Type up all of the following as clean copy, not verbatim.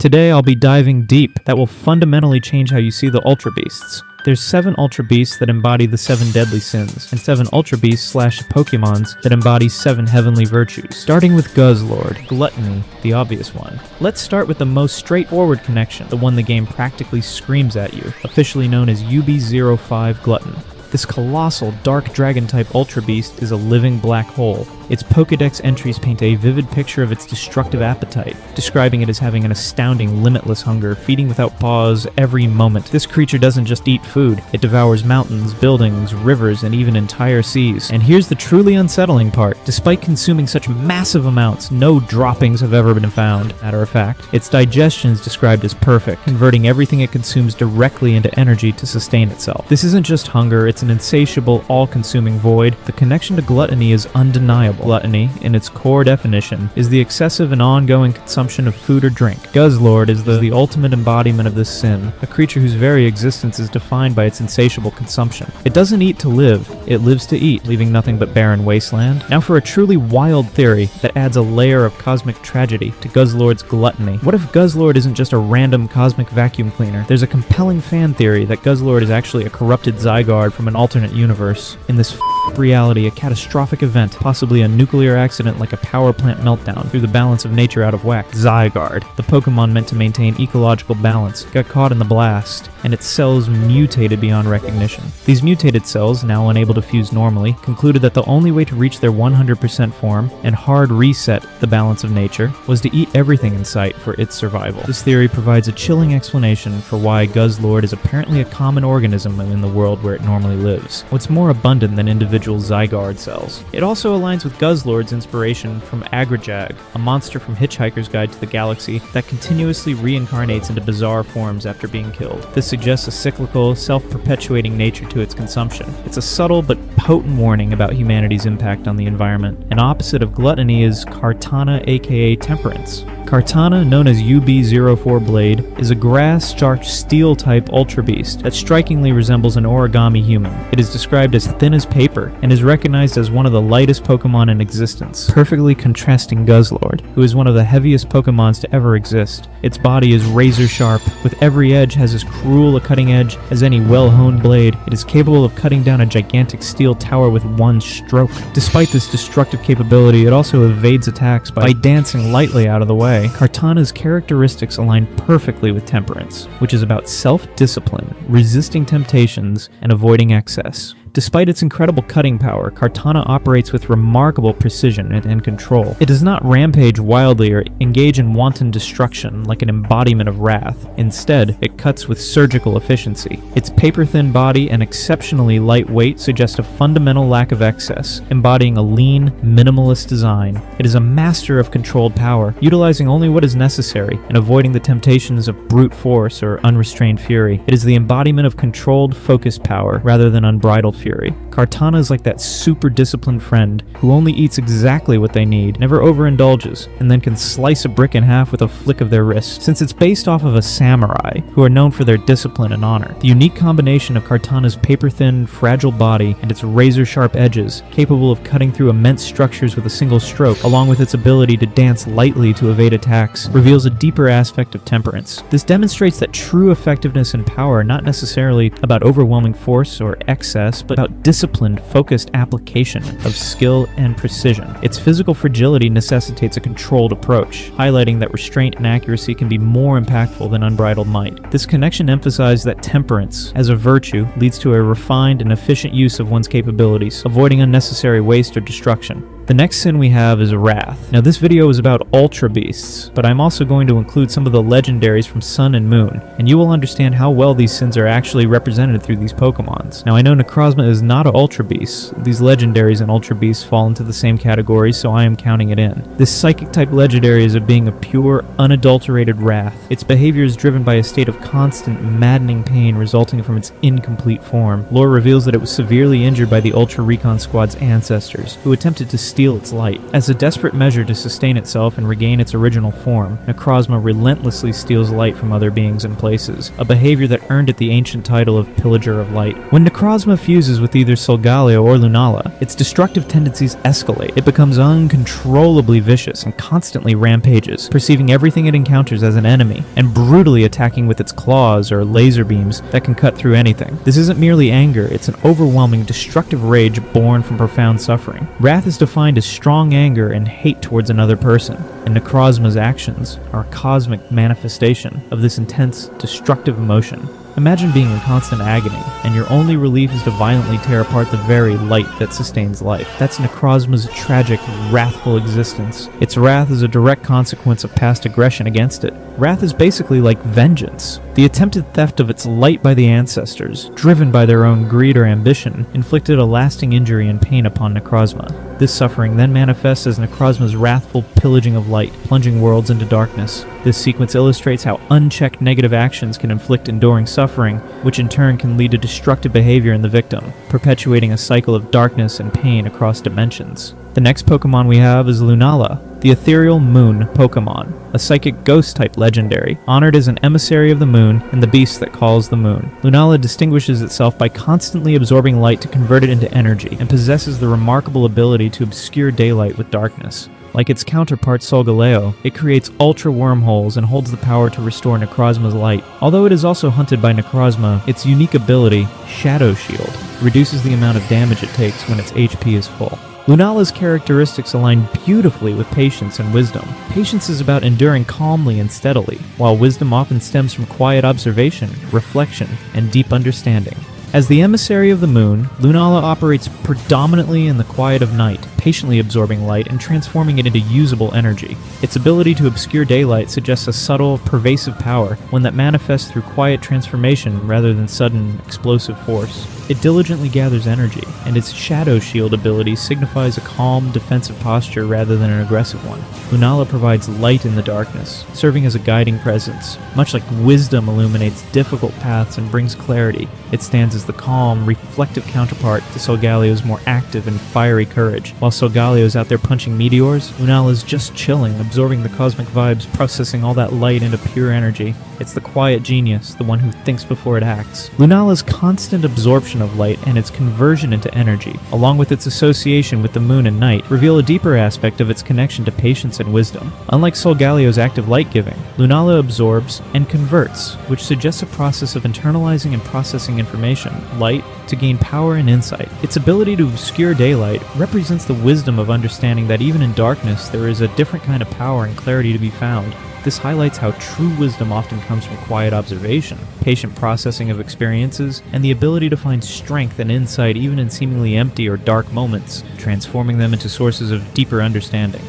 Today I'll be diving deep that will fundamentally change how you see the Ultra Beasts. There's 7 Ultra Beasts that embody the 7 deadly sins, and 7 Ultra Beasts / Pokemons that embody 7 heavenly virtues. Starting with Guzzlord, Gluttony, the obvious one. Let's start with the most straightforward connection, the one the game practically screams at you, officially known as UB05 Glutton. This colossal dark dragon-type Ultra Beast is a living black hole. Its Pokédex entries paint a vivid picture of its destructive appetite, describing it as having an astounding, limitless hunger, feeding without pause every moment. This creature doesn't just eat food, it devours mountains, buildings, rivers, and even entire seas. And here's the truly unsettling part. Despite consuming such massive amounts, no droppings have ever been found. Matter of fact, its digestion is described as perfect, converting everything it consumes directly into energy to sustain itself. This isn't just hunger, it's an insatiable, all-consuming void. The connection to gluttony is undeniable. Gluttony, in its core definition, is the excessive and ongoing consumption of food or drink. Guzzlord is the ultimate embodiment of this sin, a creature whose very existence is defined by its insatiable consumption. It doesn't eat to live, it lives to eat, leaving nothing but barren wasteland. Now for a truly wild theory that adds a layer of cosmic tragedy to Guzzlord's gluttony. What if Guzzlord isn't just a random cosmic vacuum cleaner? There's a compelling fan theory that Guzzlord is actually a corrupted Zygarde from an alternate universe. In this reality, a catastrophic event, possibly a nuclear accident like a power plant meltdown, threw the balance of nature out of whack. Zygarde, the Pokemon meant to maintain ecological balance, got caught in the blast, and its cells mutated beyond recognition. These mutated cells, now unable to fuse normally, concluded that the only way to reach their 100% form and hard reset the balance of nature was to eat everything in sight for its survival. This theory provides a chilling explanation for why Guzzlord is apparently a common organism in the world where it normally lives. What's more abundant than individual Zygarde cells? It also aligns with Guzzlord's inspiration from Agrajag, a monster from Hitchhiker's Guide to the Galaxy that continuously reincarnates into bizarre forms after being killed. This suggests a cyclical, self-perpetuating nature to its consumption. It's a subtle but potent warning about humanity's impact on the environment. An opposite of gluttony is Kartana, aka temperance. Kartana, known as UB04 Blade, is a grass-starched steel-type Ultra Beast that strikingly resembles an origami human. It is described as thin as paper and is recognized as one of the lightest Pokemon in existence, perfectly contrasting Guzzlord, who is one of the heaviest Pokemons to ever exist. Its body is razor-sharp, with every edge has as cruel a cutting edge as any well-honed blade. It is capable of cutting down a gigantic steel tower with one stroke. Despite this destructive capability, it also evades attacks by dancing lightly out of the way. Kartana's characteristics align perfectly with temperance, which is about self-discipline, resisting temptations, and avoiding excess. Despite its incredible cutting power, Kartana operates with remarkable precision and control. It does not rampage wildly or engage in wanton destruction like an embodiment of wrath. Instead, it cuts with surgical efficiency. Its paper-thin body and exceptionally light weight suggest a fundamental lack of excess, embodying a lean, minimalist design. It is a master of controlled power, utilizing only what is necessary and avoiding the temptations of brute force or unrestrained fury. It is the embodiment of controlled, focused power rather than unbridled fury. Kartana is like that super disciplined friend who only eats exactly what they need, never overindulges, and then can slice a brick in half with a flick of their wrist. Since it's based off of a samurai, who are known for their discipline and honor, the unique combination of Kartana's paper-thin, fragile body and its razor-sharp edges, capable of cutting through immense structures with a single stroke, along with its ability to dance lightly to evade attacks, reveals a deeper aspect of temperance. This demonstrates that true effectiveness and power are not necessarily about overwhelming force or excess, but about disciplined, focused application of skill and precision. Its physical fragility necessitates a controlled approach, highlighting that restraint and accuracy can be more impactful than unbridled might. This connection emphasizes that temperance, as a virtue, leads to a refined and efficient use of one's capabilities, avoiding unnecessary waste or destruction. The next sin we have is Wrath. Now this video is about Ultra Beasts, but I'm also going to include some of the legendaries from Sun and Moon, and you will understand how well these sins are actually represented through these Pokemons. Now I know Necrozma is not an Ultra Beast. These legendaries and Ultra Beasts fall into the same category, so I am counting it in. This psychic type legendary is of being a pure, unadulterated wrath. Its behavior is driven by a state of constant, maddening pain resulting from its incomplete form. Lore reveals that it was severely injured by the Ultra Recon Squad's ancestors, who attempted to steal its light. As a desperate measure to sustain itself and regain its original form, Necrozma relentlessly steals light from other beings and places, a behavior that earned it the ancient title of Pillager of Light. When Necrozma fuses with either Solgaleo or Lunala, its destructive tendencies escalate. It becomes uncontrollably vicious and constantly rampages, perceiving everything it encounters as an enemy, and brutally attacking with its claws or laser beams that can cut through anything. This isn't merely anger, it's an overwhelming, destructive rage born from profound suffering. Wrath is defined as strong anger and hate towards another person, and Necrozma's actions are a cosmic manifestation of this intense, destructive emotion. Imagine being in constant agony, and your only relief is to violently tear apart the very light that sustains life. That's Necrozma's tragic, wrathful existence. Its wrath is a direct consequence of past aggression against it. Wrath is basically like vengeance. The attempted theft of its light by the ancestors, driven by their own greed or ambition, inflicted a lasting injury and pain upon Necrozma. This suffering then manifests as Necrozma's wrathful pillaging of light, plunging worlds into darkness. This sequence illustrates how unchecked negative actions can inflict enduring suffering, which in turn can lead to destructive behavior in the victim, perpetuating a cycle of darkness and pain across dimensions. The next Pokemon we have is Lunala, the ethereal moon Pokemon, a psychic ghost-type legendary, honored as an emissary of the moon and the beast that calls the moon. Lunala distinguishes itself by constantly absorbing light to convert it into energy, and possesses the remarkable ability to obscure daylight with darkness. Like its counterpart Solgaleo, it creates ultra wormholes and holds the power to restore Necrozma's light. Although it is also hunted by Necrozma, its unique ability, Shadow Shield, reduces the amount of damage it takes when its HP is full. Lunala's characteristics align beautifully with patience and wisdom. Patience is about enduring calmly and steadily, while wisdom often stems from quiet observation, reflection, and deep understanding. As the emissary of the moon, Lunala operates predominantly in the quiet of night, patiently absorbing light and transforming it into usable energy. Its ability to obscure daylight suggests a subtle, pervasive power, one that manifests through quiet transformation rather than sudden, explosive force. It diligently gathers energy, and its Shadow Shield ability signifies a calm, defensive posture rather than an aggressive one. Lunala provides light in the darkness, serving as a guiding presence. Much like wisdom illuminates difficult paths and brings clarity, it stands as the calm, reflective counterpart to Solgaleo's more active and fiery courage. While Solgaleo's out there punching meteors, Lunala's just chilling, absorbing the cosmic vibes, processing all that light into pure energy. It's the quiet genius, the one who thinks before it acts. Lunala's constant absorption of light and its conversion into energy, along with its association with the moon and night, reveal a deeper aspect of its connection to patience and wisdom. Unlike Solgaleo's active light-giving, Lunala absorbs and converts, which suggests a process of internalizing and processing information, light, to gain power and insight. Its ability to obscure daylight represents the wisdom of understanding that even in darkness there is a different kind of power and clarity to be found. This highlights how true wisdom often comes from quiet observation, patient processing of experiences, and the ability to find strength and insight even in seemingly empty or dark moments, transforming them into sources of deeper understanding.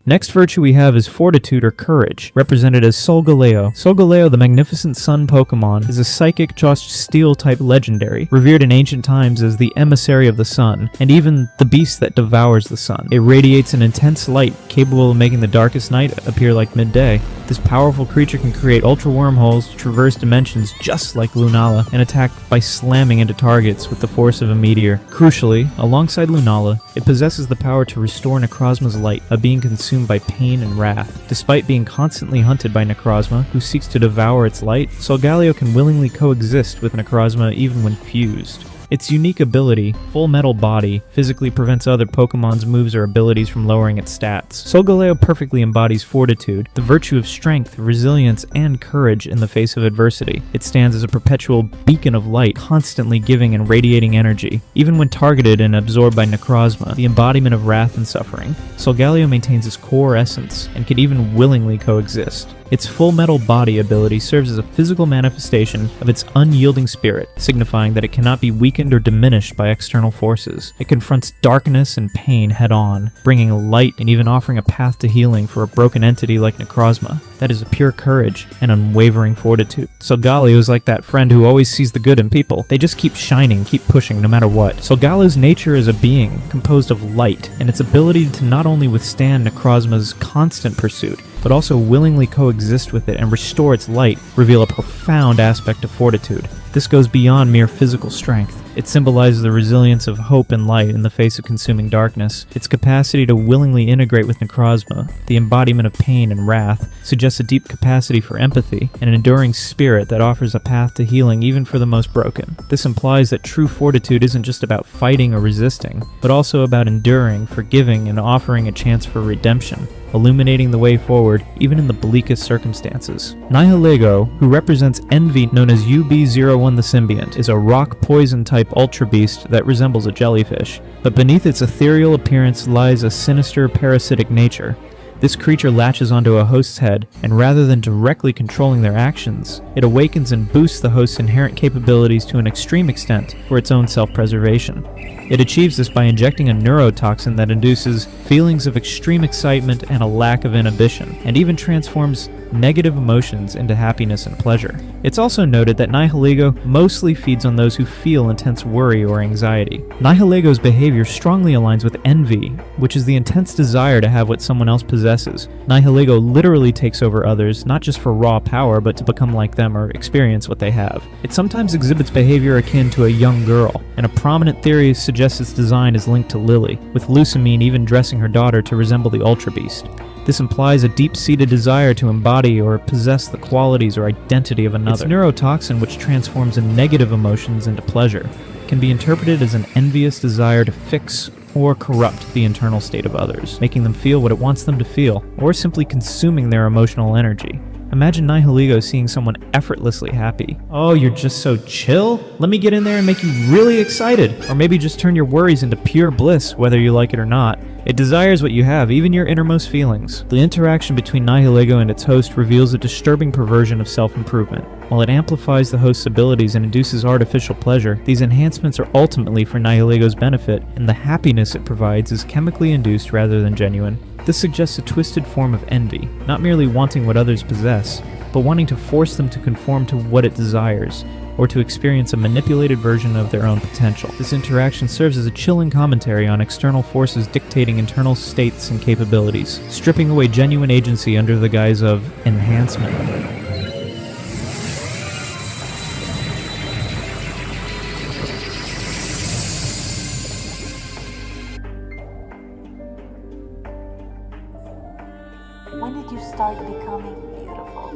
Next virtue we have is Fortitude or Courage, represented as Solgaleo. Solgaleo, the magnificent sun Pokemon, is a psychic Jost Steel-type legendary, revered in ancient times as the emissary of the sun, and even the beast that devours the sun. It radiates an intense light, capable of making the darkest night appear like midday. This powerful creature can create ultra wormholes, traverse dimensions just like Lunala, and attack by slamming into targets with the force of a meteor. Crucially, alongside Lunala, it possesses the power to restore Necrozma's light, a being consumed by pain and wrath. Despite being constantly hunted by Necrozma, who seeks to devour its light, Solgaleo can willingly coexist with Necrozma even when fused. Its unique ability, Full Metal Body, physically prevents other Pokemon's moves or abilities from lowering its stats. Solgaleo perfectly embodies fortitude, the virtue of strength, resilience, and courage in the face of adversity. It stands as a perpetual beacon of light, constantly giving and radiating energy. Even when targeted and absorbed by Necrozma, the embodiment of wrath and suffering, Solgaleo maintains its core essence and can even willingly coexist. Its full metal body ability serves as a physical manifestation of its unyielding spirit, signifying that it cannot be weakened or diminished by external forces. It confronts darkness and pain head-on, bringing light and even offering a path to healing for a broken entity like Necrozma. That is a pure courage and unwavering fortitude. Solgaleo is like that friend who always sees the good in people. They just keep shining, keep pushing no matter what. Solgaleo's nature is a being composed of light, and its ability to not only withstand Necrozma's constant pursuit, but also willingly coexist with it and restore its light, reveal a profound aspect of fortitude. This goes beyond mere physical strength. It symbolizes the resilience of hope and light in the face of consuming darkness. Its capacity to willingly integrate with Necrozma, the embodiment of pain and wrath, suggests a deep capacity for empathy and an enduring spirit that offers a path to healing even for the most broken. This implies that true fortitude isn't just about fighting or resisting, but also about enduring, forgiving, and offering a chance for redemption, illuminating the way forward even in the bleakest circumstances. Nihilego, who represents envy known as UB01 the Symbiont, is a rock poison type ultra beast that resembles a jellyfish, but beneath its ethereal appearance lies a sinister parasitic nature. This creature latches onto a host's head, and rather than directly controlling their actions, it awakens and boosts the host's inherent capabilities to an extreme extent for its own self-preservation. It achieves this by injecting a neurotoxin that induces feelings of extreme excitement and a lack of inhibition, and even transforms negative emotions into happiness and pleasure. It's also noted that Nihilego mostly feeds on those who feel intense worry or anxiety. Nihilego's behavior strongly aligns with envy, which is the intense desire to have what someone else possesses. Nihilego literally takes over others, not just for raw power, but to become like them or experience what they have. It sometimes exhibits behavior akin to a young girl, and a prominent theory suggests its design is linked to Lily, with Lucamine even dressing her daughter to resemble the Ultra Beast. This implies a deep-seated desire to embody or possess the qualities or identity of another. Its neurotoxin, which transforms negative emotions into pleasure, can be interpreted as an envious desire to fix or corrupt the internal state of others, making them feel what it wants them to feel, or simply consuming their emotional energy. Imagine Nihilego seeing someone effortlessly happy. Oh, you're just so chill? Let me get in there and make you really excited. Or maybe just turn your worries into pure bliss, whether you like it or not. It desires what you have, even your innermost feelings. The interaction between Nihilego and its host reveals a disturbing perversion of self-improvement. While it amplifies the host's abilities and induces artificial pleasure, these enhancements are ultimately for Nihilego's benefit, and the happiness it provides is chemically induced rather than genuine. This suggests a twisted form of envy, not merely wanting what others possess, but wanting to force them to conform to what it desires, or to experience a manipulated version of their own potential. This interaction serves as a chilling commentary on external forces dictating internal states and capabilities, stripping away genuine agency under the guise of enhancement. When did you start becoming beautiful?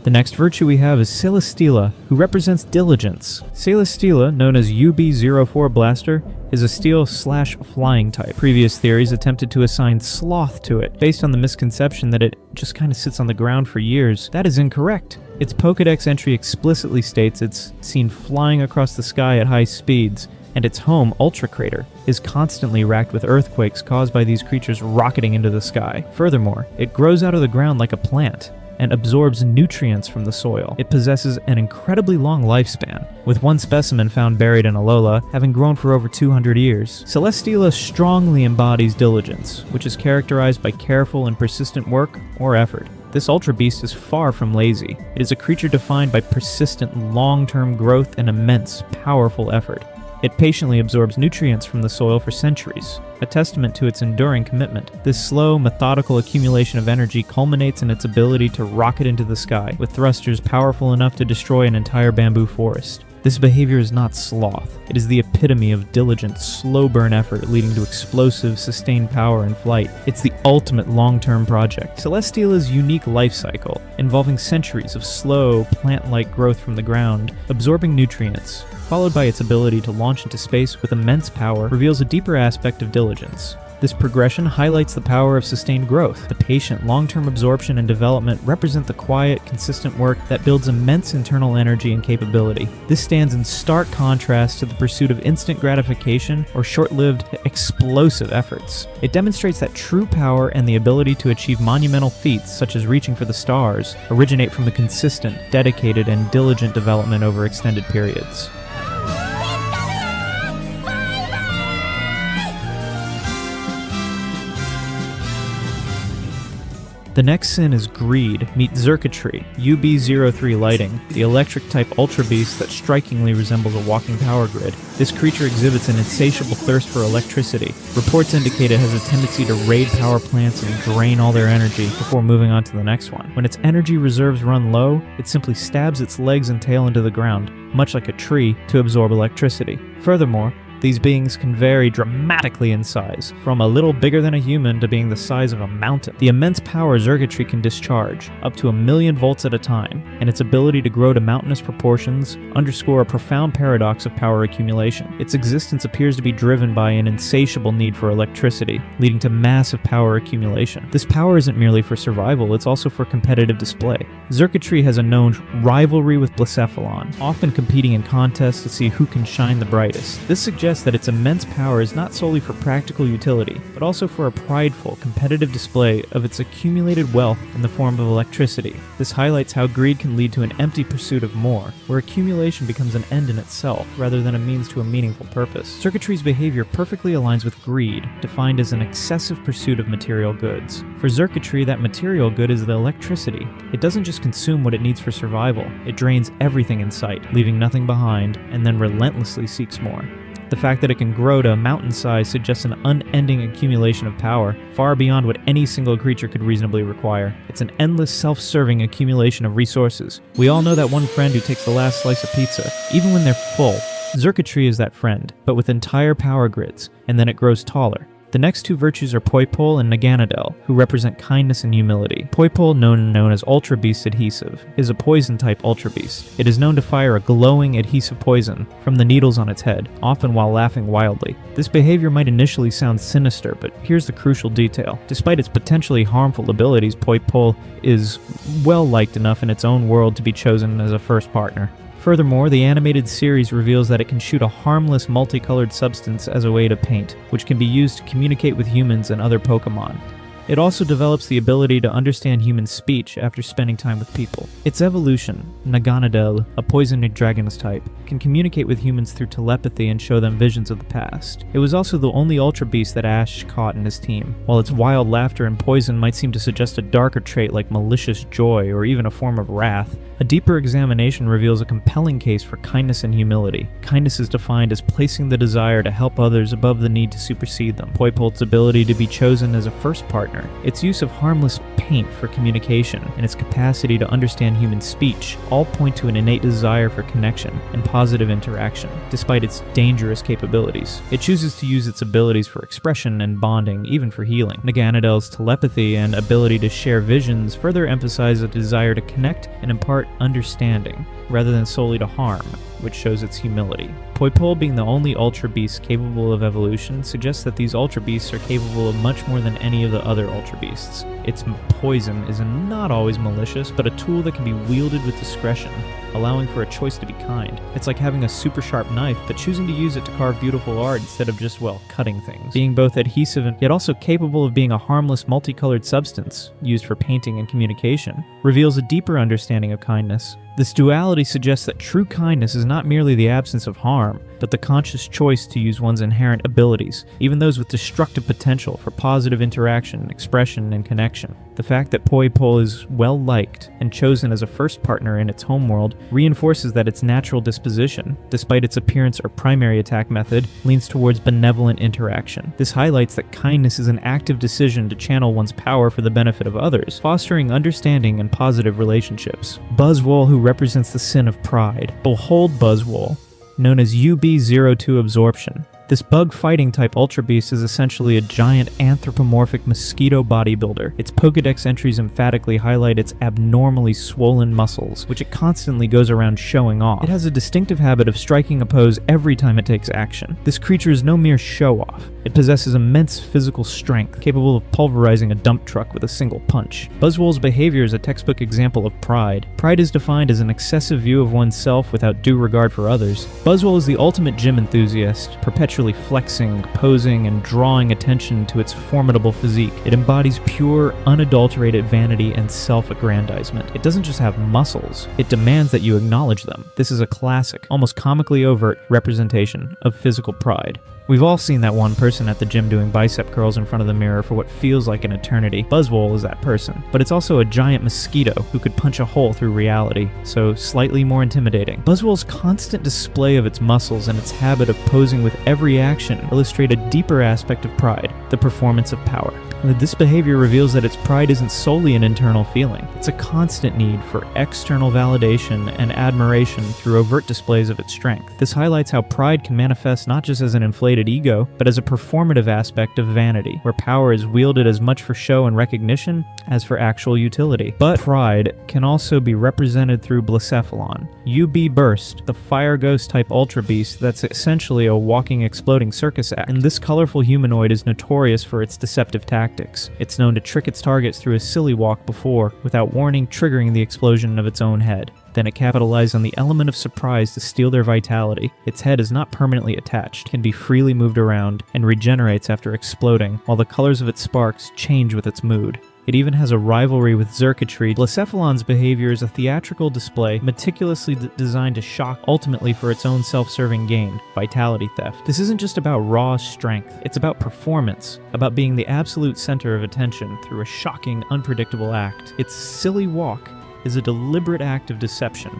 The next virtue we have is Celesteela, who represents diligence. Celesteela, known as UB04 Blaster, is a steel/flying type. Previous theories attempted to assign sloth to it, based on the misconception that it just kind of sits on the ground for years. That is incorrect. Its Pokédex entry explicitly states it's seen flying across the sky at high speeds, and its home, Ultra Crater, is constantly racked with earthquakes caused by these creatures rocketing into the sky. Furthermore, it grows out of the ground like a plant, and absorbs nutrients from the soil. It possesses an incredibly long lifespan, with one specimen found buried in Alola having grown for over 200 years. Celesteela strongly embodies diligence, which is characterized by careful and persistent work or effort. This Ultra Beast is far from lazy. It is a creature defined by persistent, long-term growth and immense, powerful effort. It patiently absorbs nutrients from the soil for centuries, a testament to its enduring commitment. This slow, methodical accumulation of energy culminates in its ability to rocket into the sky, with thrusters powerful enough to destroy an entire bamboo forest. This behavior is not sloth. It is the epitome of diligent, slow-burn effort leading to explosive, sustained power in flight. It's the ultimate long-term project. Celesteela's unique life cycle, involving centuries of slow, plant-like growth from the ground, absorbing nutrients, followed by its ability to launch into space with immense power, reveals a deeper aspect of diligence. This progression highlights the power of sustained growth. The patient, long-term absorption and development represent the quiet, consistent work that builds immense internal energy and capability. This stands in stark contrast to the pursuit of instant gratification or short-lived, explosive efforts. It demonstrates that true power and the ability to achieve monumental feats, such as reaching for the stars, originate from the consistent, dedicated, and diligent development over extended periods. The next sin is greed. Meet Xurkitree, UB03 Lighting, the electric-type Ultra Beast that strikingly resembles a walking power grid. This creature exhibits an insatiable thirst for electricity. Reports indicate it has a tendency to raid power plants and drain all their energy before moving on to the next one. When its energy reserves run low, it simply stabs its legs and tail into the ground, much like a tree, to absorb electricity. Furthermore, these beings can vary dramatically in size, from a little bigger than a human to being the size of a mountain. The immense power Xurkitree can discharge, up to 1,000,000 volts at a time, and its ability to grow to mountainous proportions underscore a profound paradox of power accumulation. Its existence appears to be driven by an insatiable need for electricity, leading to massive power accumulation. This power isn't merely for survival, it's also for competitive display. Xurkitree has a known rivalry with Blacephalon, often competing in contests to see who can shine the brightest. This suggests that its immense power is not solely for practical utility, but also for a prideful, competitive display of its accumulated wealth in the form of electricity. This highlights how greed can lead to an empty pursuit of more, where accumulation becomes an end in itself, rather than a means to a meaningful purpose. Xurkitree's behavior perfectly aligns with greed, defined as an excessive pursuit of material goods. For Xurkitree, that material good is the electricity. It doesn't just consume what it needs for survival, it drains everything in sight, leaving nothing behind, and then relentlessly seeks more. The fact that it can grow to mountain size suggests an unending accumulation of power, far beyond what any single creature could reasonably require. It's an endless, self-serving accumulation of resources. We all know that one friend who takes the last slice of pizza, even when they're full. Xurkitree is that friend, but with entire power grids, and then it grows taller. The next two virtues are Poipole and Naganadel, who represent kindness and humility. Poipole, known as Ultra Beast Adhesive, is a poison-type Ultra Beast. It is known to fire a glowing, adhesive poison from the needles on its head, often while laughing wildly. This behavior might initially sound sinister, but here's the crucial detail. Despite its potentially harmful abilities, Poipole is well-liked enough in its own world to be chosen as a first partner. Furthermore, the animated series reveals that it can shoot a harmless multicolored substance as a way to paint, which can be used to communicate with humans and other Pokemon. It also develops the ability to understand human speech after spending time with people. Its evolution, Naganadel, a poisoned dragon's type, can communicate with humans through telepathy and show them visions of the past. It was also the only Ultra Beast that Ash caught in his team. While its wild laughter and poison might seem to suggest a darker trait like malicious joy or even a form of wrath, a deeper examination reveals a compelling case for kindness and humility. Kindness is defined as placing the desire to help others above the need to supersede them. Poipole's ability to be chosen as a first partner, its use of harmless paint for communication, and its capacity to understand human speech all point to an innate desire for connection and positive interaction, despite its dangerous capabilities. It chooses to use its abilities for expression and bonding, even for healing. Naganadel's telepathy and ability to share visions further emphasize a desire to connect and impart understanding, rather than solely to harm, which shows its humility. Poipole, being the only Ultra Beast capable of evolution, suggests that these Ultra Beasts are capable of much more than any of the other Ultra Beasts. Its poison is not always malicious, but a tool that can be wielded with discretion, allowing for a choice to be kind. It's like having a super sharp knife, but choosing to use it to carve beautiful art instead of just, well, cutting things. Being both adhesive and yet also capable of being a harmless multicolored substance, used for painting and communication, reveals a deeper understanding of kindness. This duality suggests that true kindness is not merely the absence of harm, but the conscious choice to use one's inherent abilities, even those with destructive potential, for positive interaction, expression, and connection. The fact that Poipole is well-liked and chosen as a first partner in its homeworld reinforces that its natural disposition, despite its appearance or primary attack method, leans towards benevolent interaction. This highlights that kindness is an active decision to channel one's power for the benefit of others, fostering understanding and positive relationships. Buzzwole, who represents the sin of pride. Behold Buzzwole, known as UB02 Absorption. This bug-fighting type Ultra Beast is essentially a giant anthropomorphic mosquito bodybuilder. Its Pokedex entries emphatically highlight its abnormally swollen muscles, which it constantly goes around showing off. It has a distinctive habit of striking a pose every time it takes action. This creature is no mere show-off. It possesses immense physical strength, capable of pulverizing a dump truck with a single punch. Buzzwole's behavior is a textbook example of pride. Pride is defined as an excessive view of oneself without due regard for others. Buzzwole is the ultimate gym enthusiast, perpetually flexing, posing, and drawing attention to its formidable physique. It embodies pure, unadulterated vanity and self-aggrandizement. It doesn't just have muscles, it demands that you acknowledge them. This is a classic, almost comically overt representation of physical pride. We've all seen that one person at the gym doing bicep curls in front of the mirror for what feels like an eternity. Buzzwole is that person, but it's also a giant mosquito who could punch a hole through reality, so slightly more intimidating. Buzzwole's constant display of its muscles and its habit of posing with every action illustrate a deeper aspect of pride, the performance of power. This behavior reveals that its pride isn't solely an internal feeling. It's a constant need for external validation and admiration through overt displays of its strength. This highlights how pride can manifest not just as an inflated ego, but as a performative aspect of vanity, where power is wielded as much for show and recognition as for actual utility. But pride can also be represented through Blacephalon, UB Burst, the fire ghost type ultra beast that's essentially a walking exploding circus act. And this colorful humanoid is notorious for its deceptive tactics. It's known to trick its targets through a silly walk before, without warning, triggering the explosion of its own head. Then it capitalizes on the element of surprise to steal their vitality. Its head is not permanently attached, can be freely moved around, and regenerates after exploding, while the colors of its sparks change with its mood. It even has a rivalry with Xurkitree. Blacephalon's behavior is a theatrical display meticulously designed to shock, ultimately for its own self-serving gain, vitality theft. This isn't just about raw strength, it's about performance, about being the absolute center of attention through a shocking, unpredictable act. Its silly walk is a deliberate act of deception,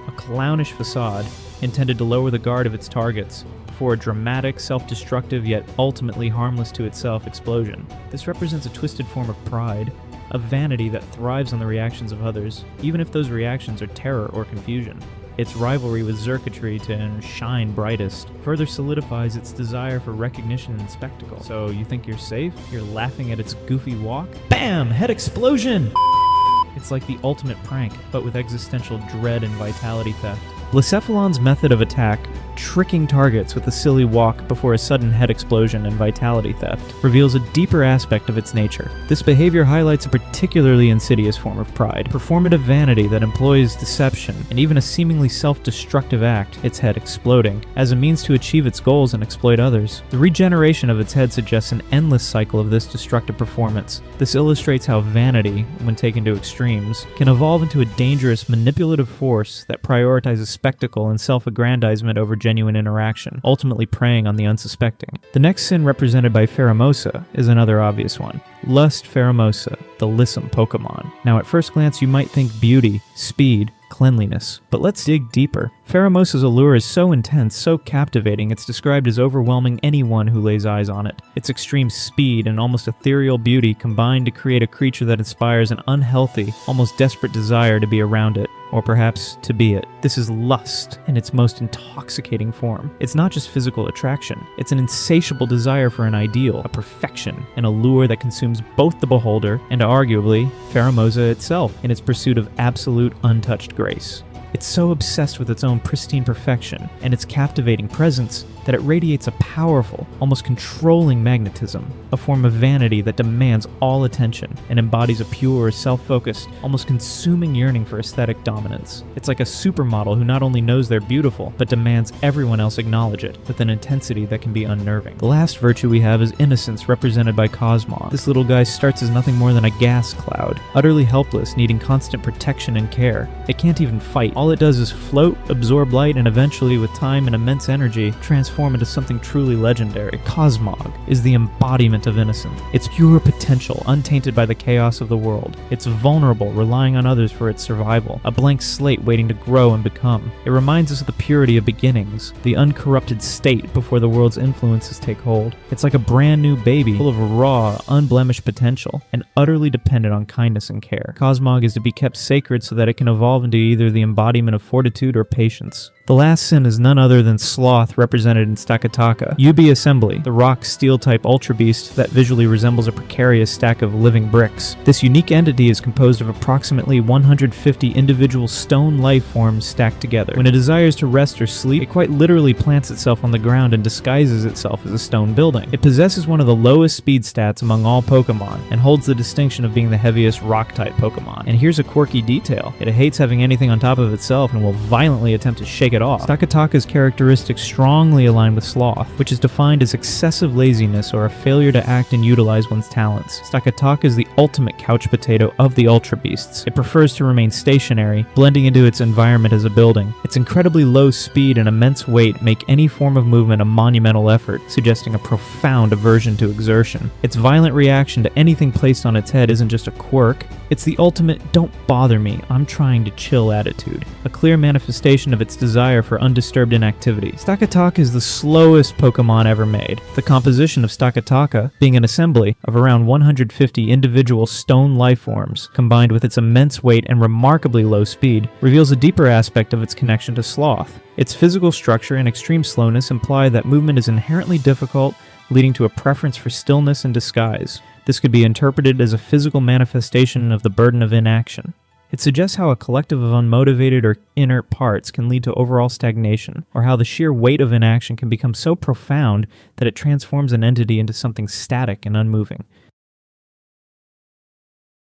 a clownish facade intended to lower the guard of its targets before a dramatic, self-destructive, yet ultimately harmless to itself explosion. This represents a twisted form of pride, a vanity that thrives on the reactions of others, even if those reactions are terror or confusion. Its rivalry with Xurkitree to shine brightest further solidifies its desire for recognition and spectacle. So you think you're safe? You're laughing at its goofy walk? BAM! Head explosion! It's like the ultimate prank, but with existential dread and vitality theft. Blacephalon's method of attack, tricking targets with a silly walk before a sudden head explosion and vitality theft, reveals a deeper aspect of its nature. This behavior highlights a particularly insidious form of pride, performative vanity that employs deception, and even a seemingly self-destructive act, its head exploding, as a means to achieve its goals and exploit others. The regeneration of its head suggests an endless cycle of this destructive performance. This illustrates how vanity, when taken to extremes, can evolve into a dangerous, manipulative force that prioritizes spectacle and self-aggrandizement over genuine interaction, ultimately preying on the unsuspecting. The next sin represented by Pheromosa is another obvious one. Lust Pheromosa, the lissom Pokemon. Now at first glance you might think beauty, speed, cleanliness, but let's dig deeper. Pheromosa's allure is so intense, so captivating, it's described as overwhelming anyone who lays eyes on it. Its extreme speed and almost ethereal beauty combine to create a creature that inspires an unhealthy, almost desperate desire to be around it, or perhaps to be it. This is lust in its most intoxicating form. It's not just physical attraction, it's an insatiable desire for an ideal, a perfection, an allure that consumes both the beholder and arguably Pheromosa itself in its pursuit of absolute untouched grace. It's so obsessed with its own pristine perfection and its captivating presence that it radiates a powerful, almost controlling magnetism, a form of vanity that demands all attention and embodies a pure, self-focused, almost consuming yearning for aesthetic dominance. It's like a supermodel who not only knows they're beautiful, but demands everyone else acknowledge it with an intensity that can be unnerving. The last virtue we have is innocence, represented by Cosmog. This little guy starts as nothing more than a gas cloud, utterly helpless, needing constant protection and care. It can't even fight. All it does is float, absorb light, and eventually, with time and immense energy, transform into something truly legendary. Cosmog is the embodiment of innocence. It's pure potential, untainted by the chaos of the world. It's vulnerable, relying on others for its survival, a blank slate waiting to grow and become. It reminds us of the purity of beginnings, the uncorrupted state before the world's influences take hold. It's like a brand new baby, full of raw, unblemished potential, and utterly dependent on kindness and care. Cosmog is to be kept sacred so that it can evolve into either the embodiment of fortitude or patience. The last sin is none other than Sloth, represented in Stakataka. UB Assembly, the rock steel-type ultra beast that visually resembles a precarious stack of living bricks. This unique entity is composed of approximately 150 individual stone life forms stacked together. When it desires to rest or sleep, it quite literally plants itself on the ground and disguises itself as a stone building. It possesses one of the lowest speed stats among all Pokemon, and holds the distinction of being the heaviest rock-type Pokemon. And here's a quirky detail. It hates having anything on top of itself and will violently attempt to shake it off. Stakataka's characteristics strongly align with Sloth, which is defined as excessive laziness or a failure to act and utilize one's talents. Stakataka is the ultimate couch potato of the Ultra Beasts. It prefers to remain stationary, blending into its environment as a building. Its incredibly low speed and immense weight make any form of movement a monumental effort, suggesting a profound aversion to exertion. Its violent reaction to anything placed on its head isn't just a quirk, it's the ultimate "don't bother me, I'm trying to chill" attitude, a clear manifestation of its desire for undisturbed inactivity. Stakataka is the slowest Pokemon ever made. The composition of Stakataka, being an assembly of around 150 individual stone life forms, combined with its immense weight and remarkably low speed, reveals a deeper aspect of its connection to Sloth. Its physical structure and extreme slowness imply that movement is inherently difficult, leading to a preference for stillness and disguise. This could be interpreted as a physical manifestation of the burden of inaction. It suggests how a collective of unmotivated or inert parts can lead to overall stagnation, or how the sheer weight of inaction can become so profound that it transforms an entity into something static and unmoving.